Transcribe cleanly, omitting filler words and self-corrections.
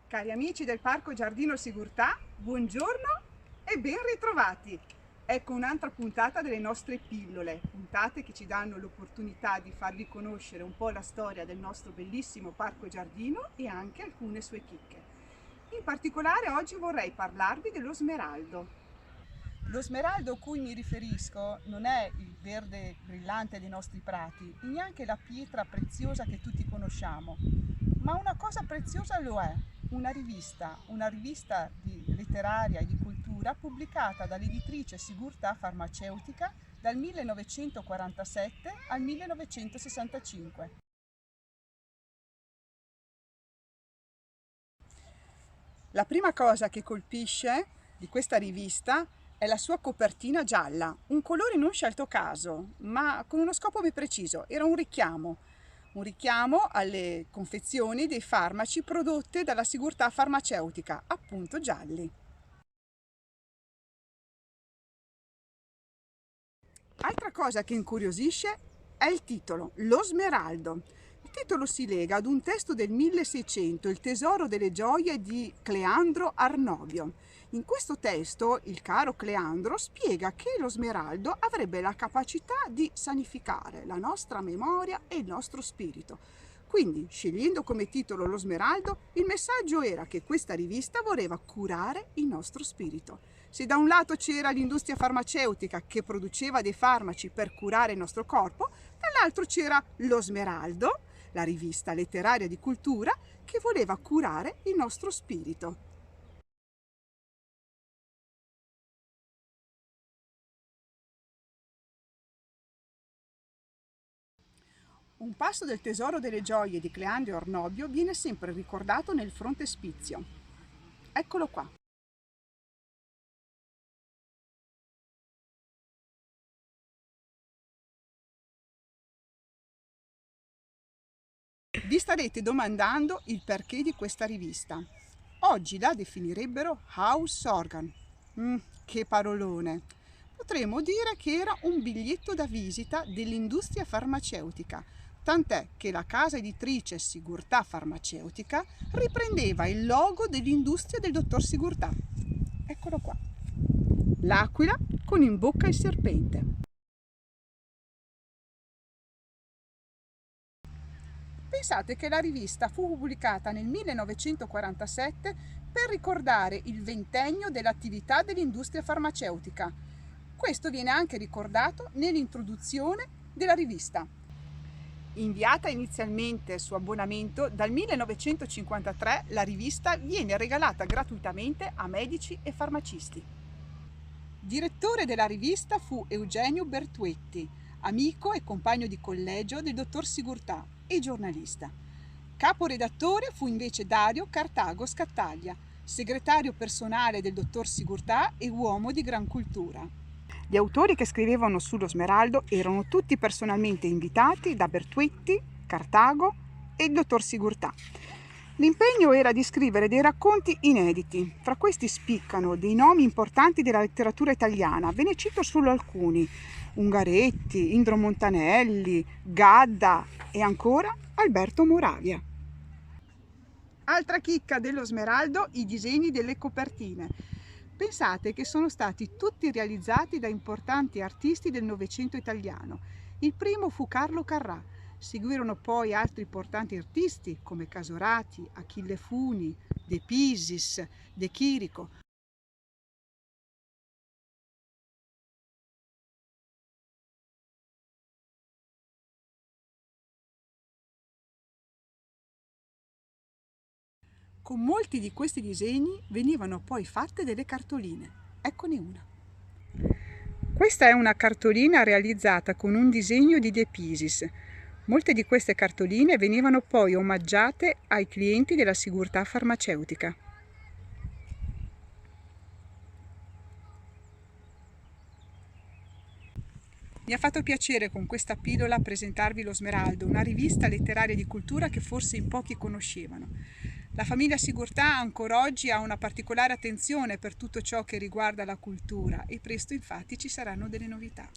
Cari amici del Parco Giardino Sigurtà, buongiorno e ben ritrovati! Ecco un'altra puntata delle nostre pillole, puntate che ci danno l'opportunità di farvi conoscere un po' la storia del nostro bellissimo Parco Giardino e anche alcune sue chicche. In particolare oggi vorrei parlarvi dello smeraldo. Lo smeraldo a cui mi riferisco non è il verde brillante dei nostri prati, e neanche la pietra preziosa che tutti conosciamo, ma una cosa preziosa lo è, una rivista letteraria e di cultura pubblicata dall'editrice Sigurtà Farmaceutica dal 1947 al 1965. La prima cosa che colpisce di questa rivista è la sua copertina gialla, un colore non scelto a caso, ma con uno scopo ben preciso, era un richiamo alle confezioni dei farmaci prodotte dalla Sigurtà Farmaceutica, appunto gialli. Altra cosa che incuriosisce è il titolo, Lo Smeraldo. Il titolo si lega ad un testo del 1600, Il tesoro delle gioie di Cleandro Arnovio. In questo testo il caro Cleandro spiega che lo smeraldo avrebbe la capacità di sanificare la nostra memoria e il nostro spirito. Quindi, scegliendo come titolo lo smeraldo, il messaggio era che questa rivista voleva curare il nostro spirito. Se da un lato c'era l'industria farmaceutica che produceva dei farmaci per curare il nostro corpo, dall'altro c'era lo Smeraldo, la rivista letteraria di cultura, che voleva curare il nostro spirito. Un passo del tesoro delle gioie di Cleandro Ornobio viene sempre ricordato nel frontespizio. Eccolo qua. Vi starete domandando il perché di questa rivista. Oggi la definirebbero house organ. Che parolone! Potremmo dire che era un biglietto da visita dell'industria farmaceutica, tant'è che la casa editrice Sigurtà Farmaceutica riprendeva il logo dell'industria del dottor Sigurtà. Eccolo qua. L'aquila con in bocca il serpente. Pensate che la rivista fu pubblicata nel 1947 per ricordare il ventennio dell'attività dell'industria farmaceutica. Questo viene anche ricordato nell'introduzione della rivista. Inviata inizialmente su abbonamento, dal 1953 la rivista viene regalata gratuitamente a medici e farmacisti. Direttore della rivista fu Eugenio Bertuetti, amico e compagno di collegio del dottor Sigurtà e giornalista. Caporedattore fu invece Dario Cartago Scattaglia, segretario personale del dottor Sigurtà e uomo di gran cultura. Gli autori che scrivevano sullo Smeraldo erano tutti personalmente invitati da Bertuetti, Cartago e il dottor Sigurtà. L'impegno era di scrivere dei racconti inediti. Fra questi spiccano dei nomi importanti della letteratura italiana. Ve ne cito solo alcuni: Ungaretti, Indro Montanelli, Gadda e ancora Alberto Moravia. Altra chicca dello Smeraldo, i disegni delle copertine. Pensate che sono stati tutti realizzati da importanti artisti del Novecento italiano. Il primo fu Carlo Carrà. Seguirono poi altri importanti artisti come Casorati, Achille Funi, De Pisis, De Chirico. Con molti di questi disegni venivano poi fatte delle cartoline. Eccone una. Questa è una cartolina realizzata con un disegno di De Pisis. Molte di queste cartoline venivano poi omaggiate ai clienti della Sigurtà Farmaceutica. Mi ha fatto piacere con questa pillola presentarvi lo Smeraldo, una rivista letteraria di cultura che forse in pochi conoscevano. La famiglia Sigurtà ancora oggi ha una particolare attenzione per tutto ciò che riguarda la cultura e presto infatti ci saranno delle novità.